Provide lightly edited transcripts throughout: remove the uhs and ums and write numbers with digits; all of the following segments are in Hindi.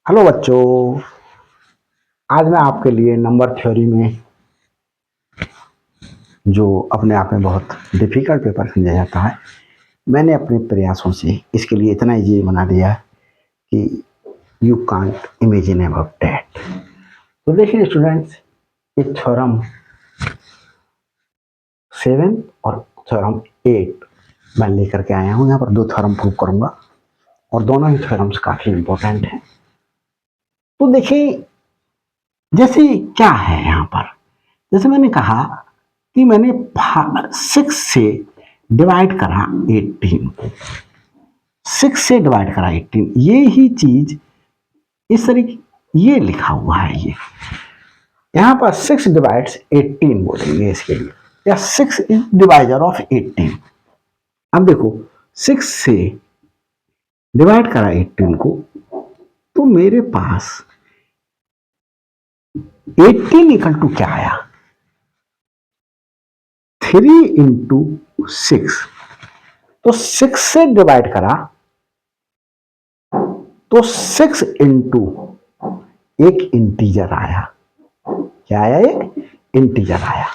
हेलो बच्चों। आज मैं आपके लिए नंबर थ्योरी में जो अपने आप में बहुत डिफिकल्ट पेपर समझा जाता है, मैंने अपने प्रयासों से इसके लिए इतना इजी बना दिया है कि you can't imagine about that. तो देखिए स्टूडेंट्स, एक थ्योरम 7 और थ्योरम 8 मैं लेकर के आया हूँ। यहाँ पर दो थ्योरम प्रूव करूंगा और दोनों ही थ्योरम्स काफी इंपॉर्टेंट हैं। तो देखिए, जैसे क्या है यहाँ पर, जैसे मैंने कहा कि मैंने 6 से डिवाइड करा 18 को, 6 से डिवाइड करा 18, ये ही चीज इस तरीके ये लिखा हुआ है। ये यहाँ पर 6 डिवाइड्स 18 बोलेंगे इसके लिए, या 6 इज डिवाइजर ऑफ 18। अब देखो, 6 से डिवाइड करा 18 को, तो मेरे पास 18 इक्वल टू क्या आया, 3 इंटू 6। तो 6 से डिवाइड करा तो 6 इंटू एक इंटीजर आया। क्या आया? एक इंटीजर आया।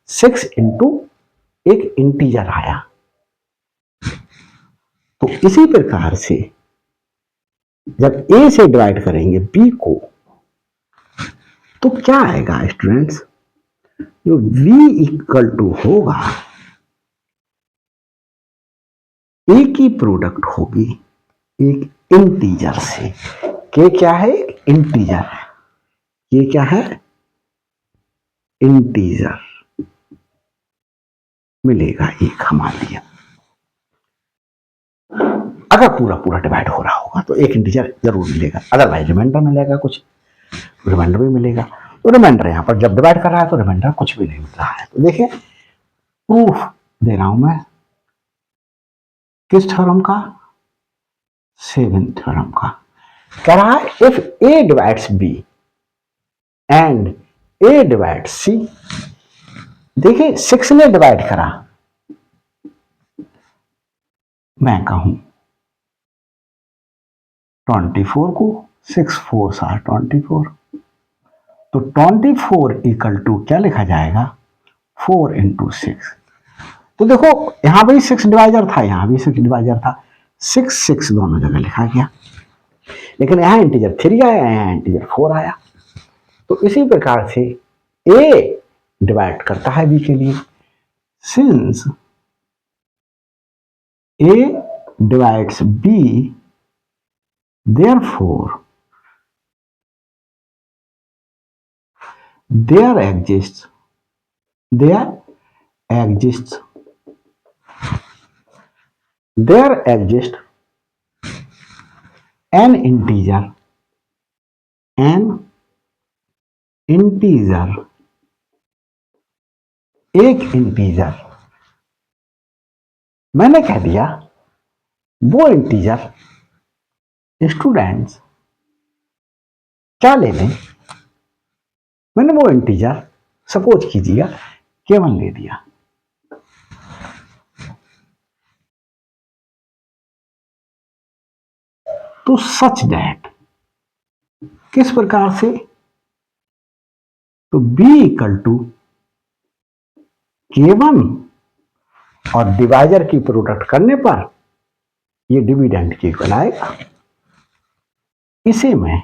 6 इंटू एक इंटीजर आया। तो इसी प्रकार से जब ए से डिवाइड करेंगे बी को, तो क्या आएगा स्टूडेंट्स? जो v इक्वल टू होगा, ए की प्रोडक्ट होगी एक इंटीजर से। के क्या है? एक इंटीजर है। ये क्या है? इंटीजर मिलेगा एक हमारे लिए। अगर पूरा पूरा डिवाइड हो रहा होगा तो एक इंटीजर जरूर मिलेगा, अदरवाइज रिमाइंडर मिलेगा, कुछ रिमाइंडर भी मिलेगा। तो रिमाइंडर यहाँ पर जब डिवाइड कर रहा है तो रिमाइंडर कुछ भी नहीं मिल रहा है। तो देखिए, प्रूफ दे रहा हूं मैं किस थ्योरम का? 7 थ्योरम का। कह रहा है if A divides B and A divides C. देखिए 6 ने डिवाइड करा, मैं कहूं 24 को, 6 4 24। तो 24 इक्वल टू क्या लिखा जाएगा? 4 इंटू 6। तो देखो, यहां भी 6 डिवाइजर था, यहां भी 6 डिवाइजर था। 6 6 दोनों जगह लिखा गया, लेकिन यहां इंटीजर 3 आया, यहां इंटीजर 4 आया। तो इसी प्रकार से ए डिवाइड करता है बी के लिए। Since A divides B, therefore there exists there exists there exists an integer एक इंटीजर, मैंने कह दिया वो इंटीजर स्टूडेंट्स क्या ले लें। मैंने वो इंटीजर सपोज कीजिएगा केवल ले दिया। तो सच दैट, किस प्रकार से? तो b इक्वल टू K1 और डिवाइजर की प्रोडक्ट करने पर ये डिविडेंड के इक्वल आएगा। इसे मैं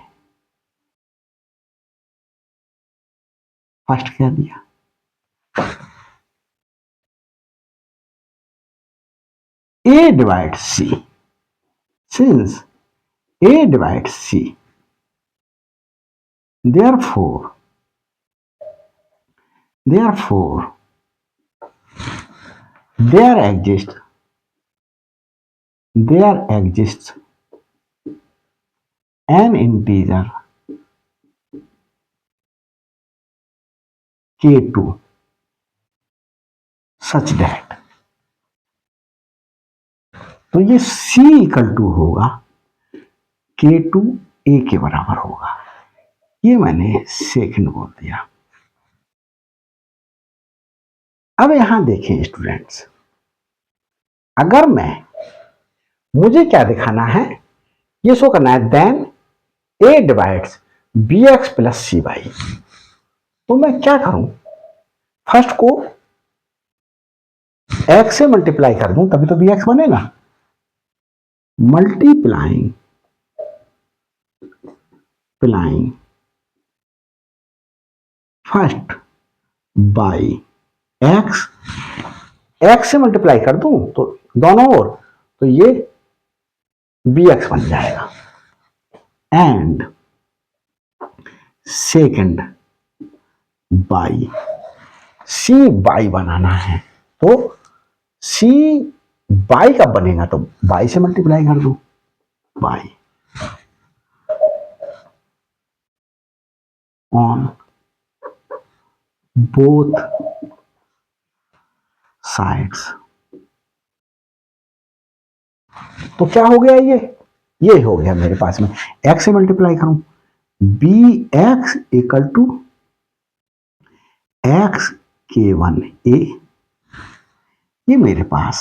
फर्स्ट कह दिया। A divides C, since A divides C, therefore there exists an integer K2 such that, तो ये C इक्वल टू होगा K2 A के बराबर होगा। ये मैंने सेकंड बोल दिया। अब यहां देखें स्टूडेंट्स, अगर मुझे क्या दिखाना है, ये शो करना है then A divides B X plus C Y. तो मैं क्या करूं, फर्स्ट को एक्स से मल्टीप्लाई कर दूं तभी तो बी एक्स बने ना। Multiplying first by x, x से मल्टीप्लाई कर दूं तो दोनों ओर, तो ये बी एक्स बन जाएगा। And second by C by बनाना है, तो सी बाई कब बनेगा, तो बाई से मल्टीप्लाई कर दो, बाई ऑन बोथ साइड्स। तो क्या हो गया, ये हो गया मेरे पास में, एक्स से मल्टीप्लाई करूं, B X equal to X K one A, ये मेरे पास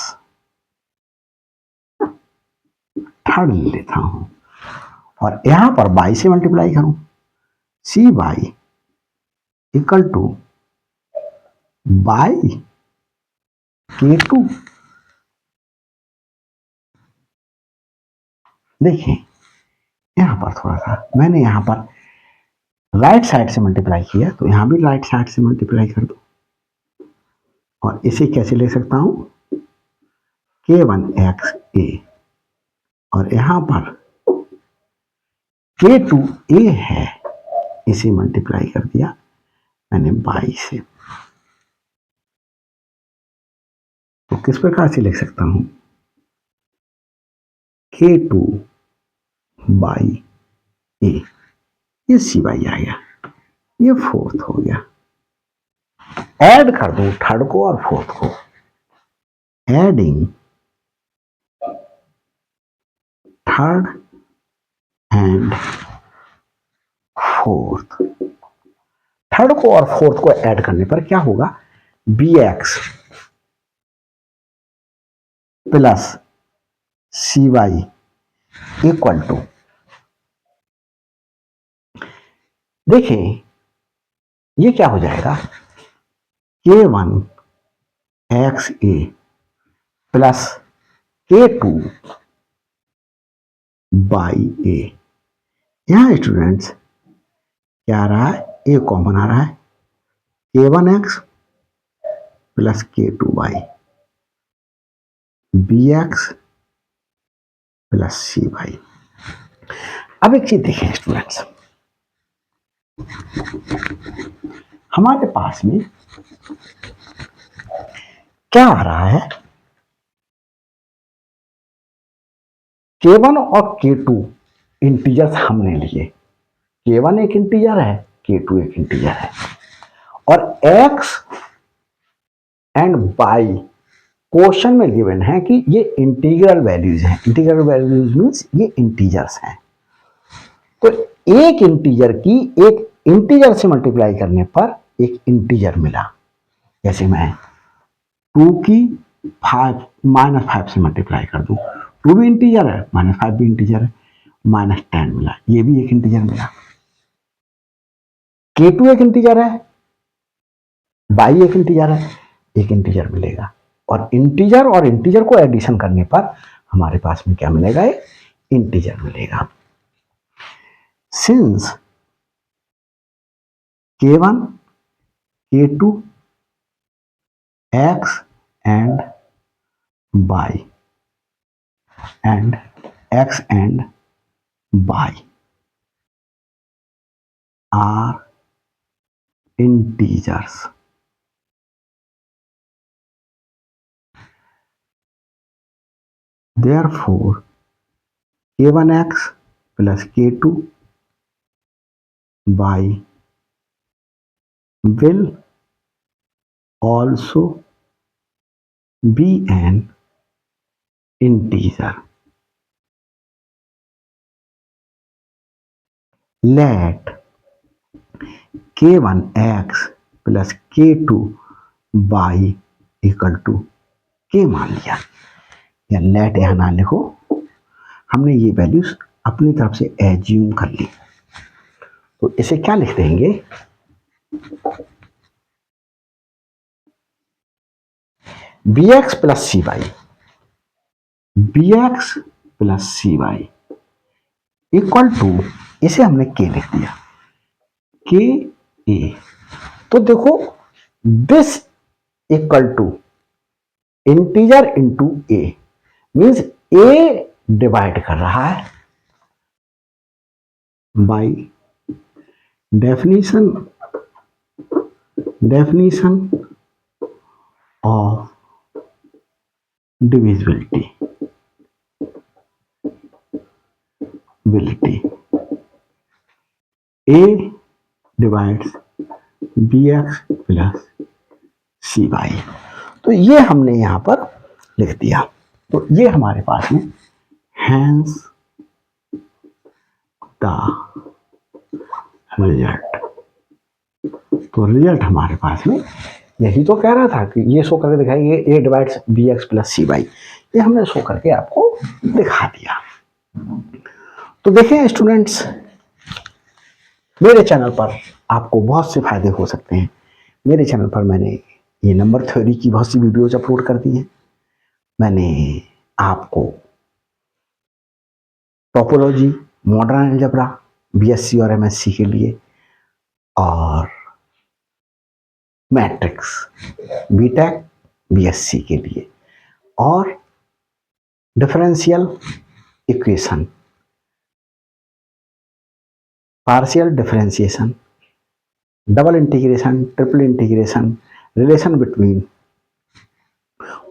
थर्ड ले लेता हूं, और यहां पर बाई से मल्टीप्लाई करूं, सी बाई इक्वल टू बाई के टू। देखिए यहां पर थोड़ा सा मैंने यहां पर राइट साइड से मल्टीप्लाई किया, तो यहां भी राइट साइड से मल्टीप्लाई कर दो, और इसे कैसे ले सकता हूं, के वन एक्स ए, और यहां पर के टू ए है, इसे मल्टीप्लाई कर दिया मैंने बाई से। तो किस प्रकार से लिख सकता हूं, के टू बाई ए, ये सी बाई आ गया, ये फोर्थ हो गया। ऐड कर दो थर्ड को और फोर्थ को, adding third and fourth. Third को और फोर्थ को ऐड करने पर क्या होगा, B X plus C Y equal to, देखिए ये क्या हो जाएगा, K one X A plus K two Y A. यहां स्टूडेंट्स क्या आ रहा है, ए कॉमन आ रहा है, K one X plus K two Y B X plus C Y. अब एक चीज देखें स्टूडेंट्स, हमारे पास में क्या आ रहा है, K1 और K2 इंटीजर्स हमने लिए, K1 एक इंटीजर है, K2 एक इंटीजर है, और X एंड Y क्वेश्चन में गिवन है कि ये इंटीग्रल वैल्यूज हैं। इंटीग्रल वैल्यूज मीन्स ये इंटीजर्स हैं। तो एक इंटीजर की एक इंटीजर से मल्टीप्लाई करने पर एक इंटीजर मिला, जैसे मैं 2 की 5 -5 से मल्टीप्लाई कर दूं, 2 भी इंटीजर है, -5 भी इंटीजर है, -10 मिला, ये भी एक इंटीजर मिला। K2 एक इंटीजर है, बाई एक इंटीजर है, एक इंटीजर मिलेगा, और इंटीजर को एडिशन करने पर हमारे पास में क्या मिलेगा, इंटीजर मिलेगा। Since K1 K2 X and Y and X and Y are integers, therefore K1X plus K2Y will also be an integer. Let K1X plus K2Y equal to K मान लिया, या लेट यहां ना लिखो, हमने ये वैल्यूज अपनी तरफ से एज्यूम कर ली। तो इसे क्या लिख देंगे, bx plus C Y, bx plus C Y equal to, इसे हमने k लिख दिया, के ए। तो देखो this equal to integer into A, means A divide कर रहा है by definition of divisibility, A divides B X plus C Y. तो ये हमने यहां पर लिख दिया। तो ये हमारे पास में हैंस द रिजल्ट। तो रिजल्ट हमारे पास में यही तो कह रहा था कि ये शो करके दिखाइए, A divides B X plus C Y, ये हमने शो करके आपको दिखा दिया। तो देखें स्टूडेंट्स, मेरे चैनल पर आपको बहुत से फायदे हो सकते हैं। मेरे चैनल पर मैंने ये नंबर थ्योरी की बहुत सी वीडियोज अपलोड कर दी हैं। मैंने आपको टोपोलॉजी, मॉडर्न अलजेब्रा बीएससी और एमएससी के लिए, और मैट्रिक्स बीटेक बीएससी के लिए, और differential equation, partial differentiation, double integration, triple integration, relation between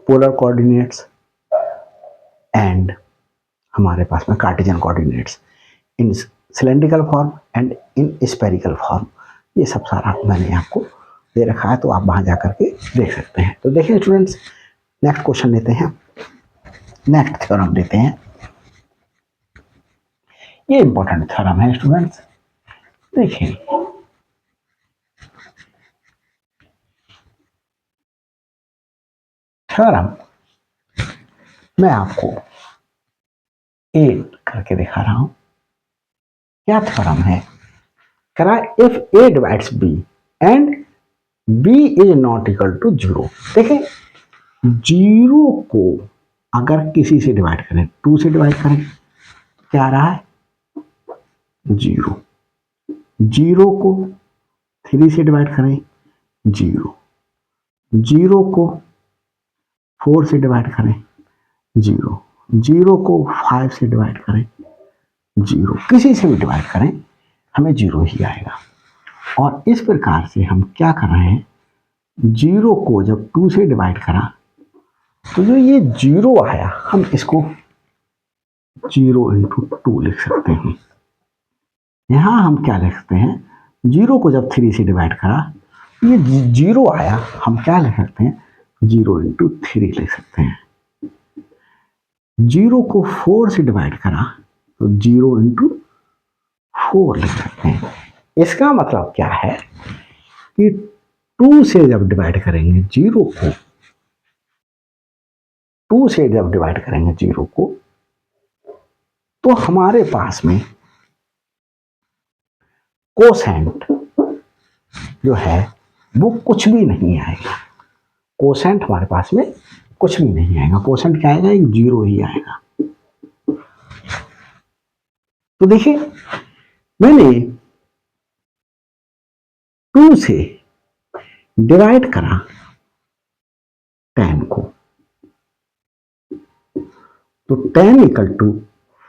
polar coordinates and हमारे पास में Cartesian coordinates in cylindrical form and in spherical form, ये सब सारा मैंने आपको दे रखा है, तो आप वहां जाकर के देख सकते हैं। तो देखिए स्टूडेंट्स, नेक्स्ट क्वेश्चन लेते हैं, नेक्स्ट थ्योरम लेते हैं। ये इंपॉर्टेंट थ्योरम है स्टूडेंट्स। देखिए थ्योरम मैं आपको ए करके दिखा रहा हूं। क्या थ्योरम है, करा if A divides B and B is not equal to zero. देखिए जीरो को अगर किसी से डिवाइड करें, 2 से डिवाइड करें, क्या आ रहा है, जीरो। जीरो को 3 से डिवाइड करें, जीरो। जीरो को 4 से डिवाइड करें, जीरो। जीरो को 5 से डिवाइड करें, जीरो। किसी से भी डिवाइड करें हमें जीरो ही आएगा। और इस प्रकार से हम क्या कर रहे हैं, जीरो को जब 2 से डिवाइड करा तो जो ये जीरो आया, हम इसको जीरो इंटू 2 लिख सकते हैं। यहां हम क्या लिख सकते हैं, जीरो को जब 3 से डिवाइड करा, ये जीरो आया, हम क्या लिख सकते हैं, जीरो इंटू 3 लिख सकते हैं। जीरो को 4 से डिवाइड करा तो जीरो इंटू 4 लिख सकते हैं। इसका मतलब क्या है कि 2 से जब डिवाइड करेंगे जीरो को, 2 से जब डिवाइड करेंगे जीरो को, तो हमारे पास में कोसेंट जो है वो कुछ भी नहीं आएगा। कोसेंट हमारे पास में कुछ भी नहीं आएगा। कोसेंट क्या आएगा, एक जीरो ही आएगा। तो देखिए मैंने 2 से डिवाइड करा 10 को, तो 10 इक्वल टू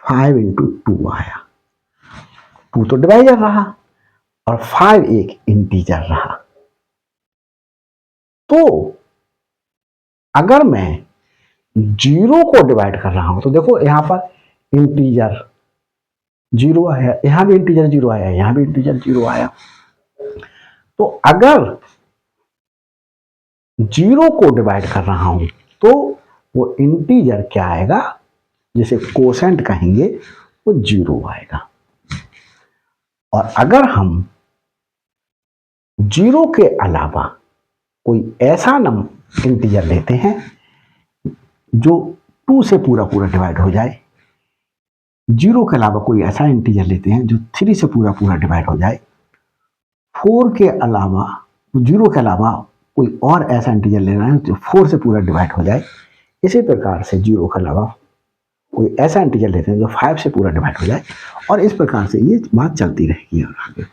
5 इंटू 2 आया। 2 तो डिवाइजर रहा और 5 एक इंटीजर रहा। तो अगर मैं जीरो को डिवाइड कर रहा हूं तो देखो यहां पर इंटीजर जीरो आया, यहां भी इंटीजर जीरो आया, यहां भी इंटीजर जीरो आया। तो अगर जीरो को डिवाइड कर रहा हूं तो वो इंटीजर क्या आएगा, जिसे कोसेंट कहेंगे, वो जीरो आएगा। और अगर हम जीरो के अलावा कोई ऐसा इंटीजर लेते हैं जो 2 से पूरा पूरा डिवाइड हो जाए, जीरो के अलावा कोई ऐसा इंटीजर लेते हैं जो 3 से पूरा पूरा डिवाइड हो जाए, 4 के अलावा, 0 के अलावा कोई और ऐसा इंटीजर लेना है जो 4 से पूरा डिवाइड हो जाए। इसी प्रकार से 0 के अलावा कोई ऐसा इंटीजर लेते हैं जो 5 से पूरा डिवाइड हो जाए, और इस प्रकार से ये बात चलती रहेगी और आगे।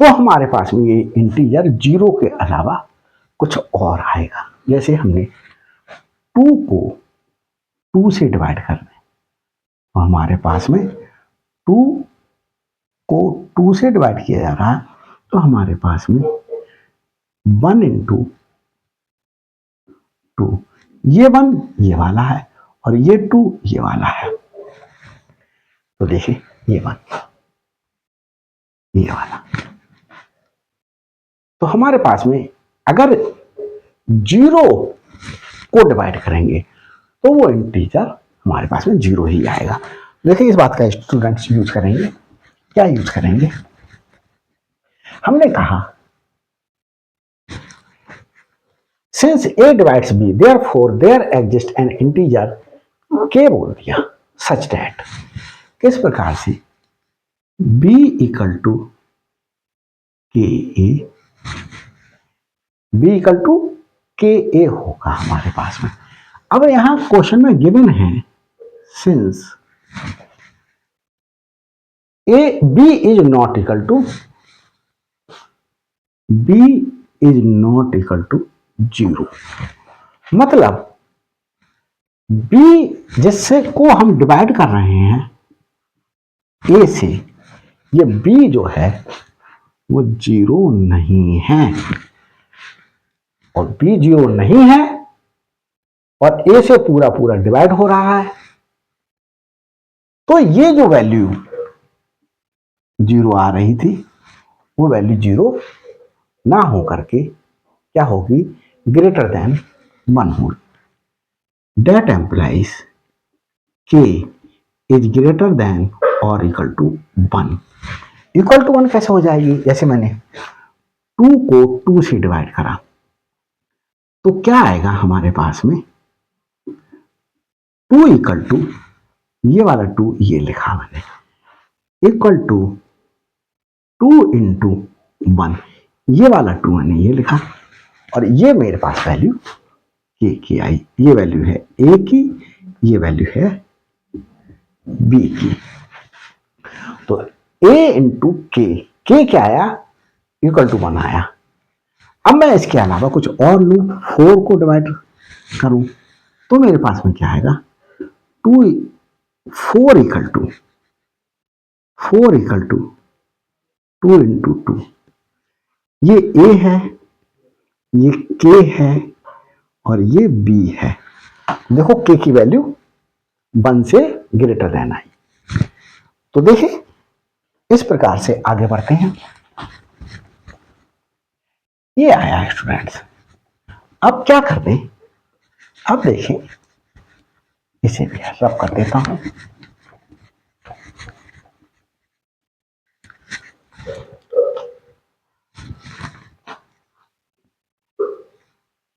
तो हमारे पास में ये इंटीजर 0 के अलावा कुछ और आएगा। जैसे हमने 2 को 2 से डिवाइड कर दें, तो हमारे पास में 2 को 2 से डिवाइड किया जा रहा है, तो हमारे पास में 1 इंटू 2, ये 1 ये वाला है और ये 2 ये वाला है। तो देखिए ये 1 ये वाला, तो हमारे पास में अगर 0 को डिवाइड करेंगे तो वो इंटीजर हमारे पास में 0 ही आएगा। देखिए इस बात का स्टूडेंट्स यूज करेंगे, क्या यूज करेंगे? हमने कहा since a divides b therefore there exists an integer k बोल दिया, सच दैट किस प्रकार से b इक्वल टू के ए, b इक्वल टू के ए होगा हमारे पास में। अब यहां क्वेश्चन में गिवन है since a b is not equal to, b is not equal to 0, मतलब b जिससे को हम डिवाइड कर रहे हैं a से, ये b जो है वो 0 नहीं है, और b 0 नहीं है और a से पूरा पूरा डिवाइड हो रहा है, तो ये जो वैल्यू 0 आ रही थी वो वैल्यू 0 ना हो करके क्या होगी, ग्रेटर देन 1 होगी। That employees k is greater than और इक्वल टू 1। इक्वल टू 1 कैसे हो जाएगी? जैसे मैंने 2 को 2 से डिवाइड करा, तो क्या आएगा हमारे पास में 2 इक्वल टू, ये वाला 2 ये लिखा मैंने, इक्वल टू 2 इंटू 1, ये वाला 2 मैंने ये लिखा, और ये मेरे पास वैल्यू के की आई, ये वैल्यू है ए की, ये वैल्यू है बी की। तो a इंटू के क्या आया, इक्वल टू 1 आया। अब मैं इसके अलावा कुछ और लू, 4 को डिवाइड करूं, तो मेरे पास में क्या आएगा 4 इक्वल टू 2 इंटू 2, ये a है, ये k है और ये b है। देखो k की वैल्यू 1 से ग्रेटर देन आई। तो देखिए इस प्रकार से आगे बढ़ते हैं। ये आया स्टूडेंट्स, अब क्या कर दें, अब देखें, इसे भी रब कर देता हूं।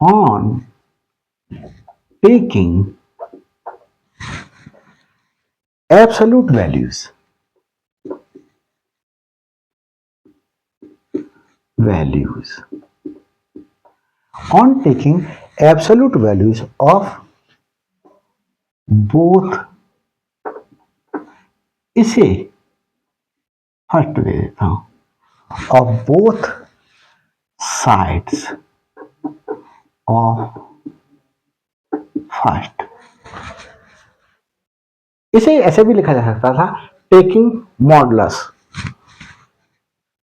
On taking absolute values on taking absolute values of both, इसे फर्स्ट दे देता हूं, of both sides of first, इसे ऐसे भी लिखा जा सकता था taking modulus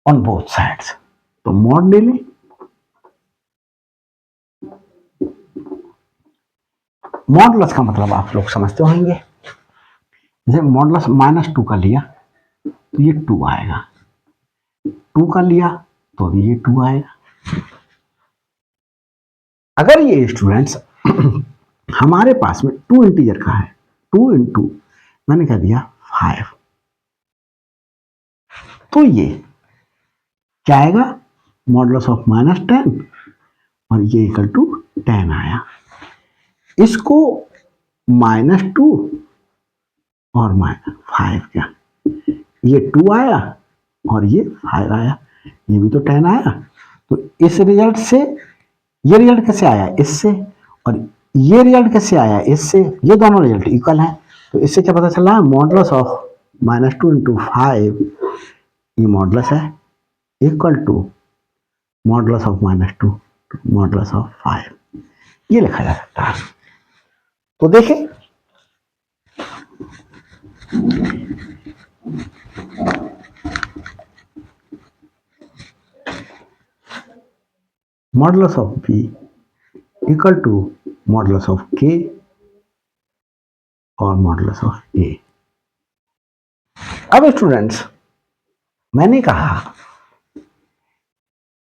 on both sides. तो मॉड ले लें, मॉडुलस का मतलब आप लोग समझते होंगे, जैसे मॉडुलस -2 का लिया तो ये 2 आएगा, 2 का लिया तो भी ये 2 आएगा। अगर ये स्टूडेंट्स हमारे पास में 2 इंटीजर का है, 2 इंटू मैंने कह दिया 5, तो ये क्या आएगा मॉडुलस ऑफ -10 और ये इक्वल टू 10 आया। इसको -2 और -5 क्या, ये 2 आया और ये 5 आया, ये भी तो 10 आया। तो इस रिजल्ट से ये रिजल्ट कैसे आया, इससे, और ये रिजल्ट कैसे आया, इससे। ये दोनों रिजल्ट इक्वल हैं। तो इससे क्या पता चला, मॉडुलस ऑफ -2 × 5 ये मॉडुलस है equal to modulus of -2 modulus of 5, ये लिखा जा सकता है। तो देखें modulus of B equal to modulus of K और मॉडुलस ऑफ ए। अब स्टूडेंट्स, मैंने कहा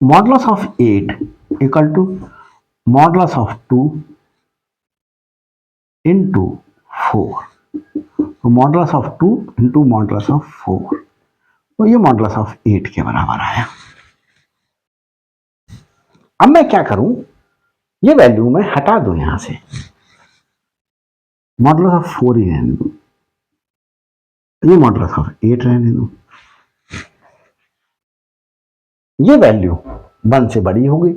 modulus of 8 equal to modulus of 2 into 4, तो modulus of 2 into modulus of 4, तो ये मॉडुलस ऑफ 8 के बराबर आया। अब मैं क्या करूं, ये वैल्यू मैं हटा दूं यहां से, मॉडुलस ऑफ 4 ही रहने दूं, ये मॉडुलस ऑफ 8 रहने दूं। ये वैल्यू 1 से बड़ी होगी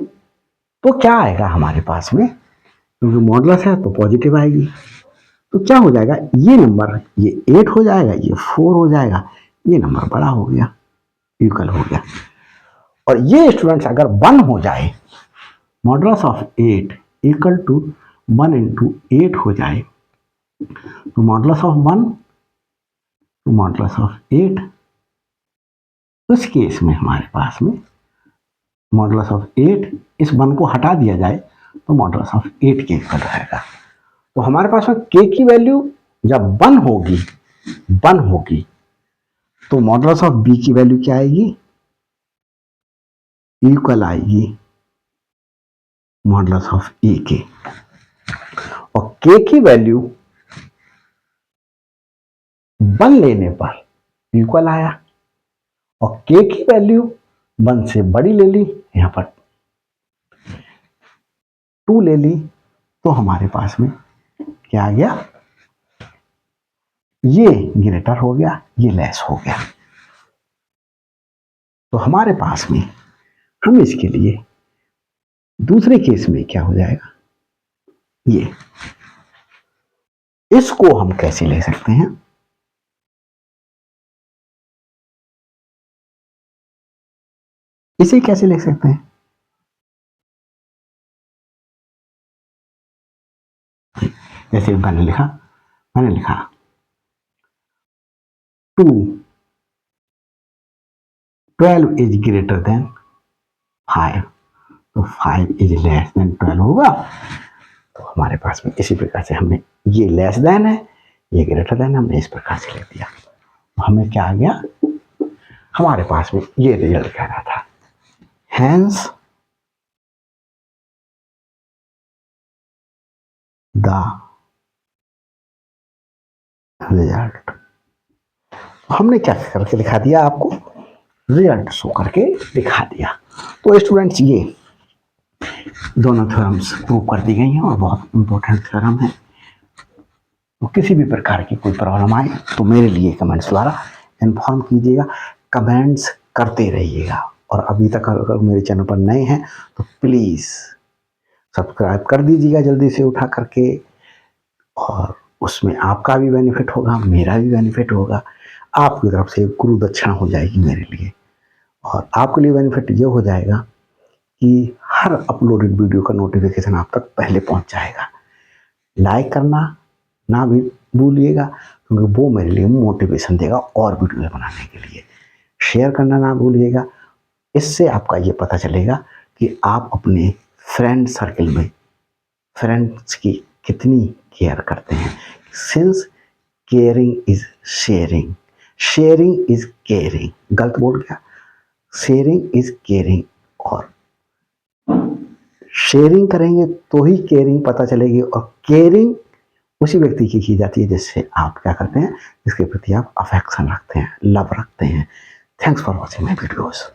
तो क्या आएगा हमारे पास में, क्योंकि मॉडुलस है तो पॉजिटिव आएगी। तो क्या हो जाएगा, ये नंबर ये 8 हो जाएगा, ये 4 हो जाएगा, ये नंबर बड़ा हो गया, इक्वल हो गया। और ये स्टूडेंट्स अगर 1 हो जाए, मॉडुलस ऑफ 8 इक्वल टू 1 × 8 हो जाए, तो modulus of 1 to modulus of 8, उस केस में हमारे पास में मॉडुलस ऑफ 8, इस 1 को हटा दिया जाए तो मॉडुलस ऑफ 8 के इक्वल रहेगा। तो हमारे पास में k की वैल्यू जब 1 होगी तो मॉडुलस ऑफ b की वैल्यू क्या आएगी, इक्वल आएगी मॉडुलस ऑफ a के। और k की वैल्यू 1 लेने पर इक्वल आया, और k की वैल्यू 1 से बड़ी ले ली, यहां पर 2 ले ली, तो हमारे पास में क्या आ गया, ये ग्रेटर हो गया, ये लेस हो गया। तो हमारे पास में हम इसके लिए दूसरे केस में क्या हो जाएगा, ये इसको हम कैसे ले सकते हैं, इसे कैसे लिख सकते हैं, जैसे मैंने लिखा 12 इज ग्रेटर देन 5, तो 5 इज लेस देन 12 होगा। तो हमारे पास में इसी प्रकार से हमने, ये लेस देन है, ये ग्रेटर देन, हमने इस प्रकार से लिख दिया। तो हमें क्या आ गया, हमारे पास में ये रिजल्ट कह रहा था, हैंस द रिजल्ट। हमने क्या करके दिखा दिया, आपको रिजल्ट शो करके दिखा दिया। तो स्टूडेंट्स, ये दोनों थ्योरम्स प्रूव कर दी गई हैं और बहुत इंपॉर्टेंट थ्योरम है। तो किसी भी प्रकार की कोई प्रॉब्लम आए तो मेरे लिए कमेंट्स द्वारा इन्फॉर्म कीजिएगा, कमेंट्स करते रहिएगा। और अभी तक अगर मेरे चैनल पर नए हैं तो प्लीज़ सब्सक्राइब कर दीजिएगा जल्दी से उठा करके, और उसमें आपका भी बेनिफिट होगा, मेरा भी बेनिफिट होगा, आपकी तरफ से गुरु दक्षिणा हो जाएगी मेरे लिए। और आपके लिए बेनिफिट ये हो जाएगा कि हर अपलोडेड वीडियो का नोटिफिकेशन आप तक पहले पहुंच जाएगा। लाइक करना ना भी भूलिएगा, क्योंकि वो मेरे लिए मोटिवेशन देगा और वीडियो बनाने के लिए। शेयर करना ना भूलिएगा, इससे आपका ये पता चलेगा कि आप अपने फ्रेंड सर्कल में फ्रेंड्स की कितनी केयर करते हैं। Since caring is sharing, sharing is caring, गलत बोल गया, शेयरिंग इज केयरिंग। और शेयरिंग करेंगे तो ही केयरिंग पता चलेगी, और केयरिंग उसी व्यक्ति की जाती है जिससे आप क्या करते हैं, जिसके प्रति आप अफेक्शन रखते हैं, लव रखते हैं। Thanks for watching my videos.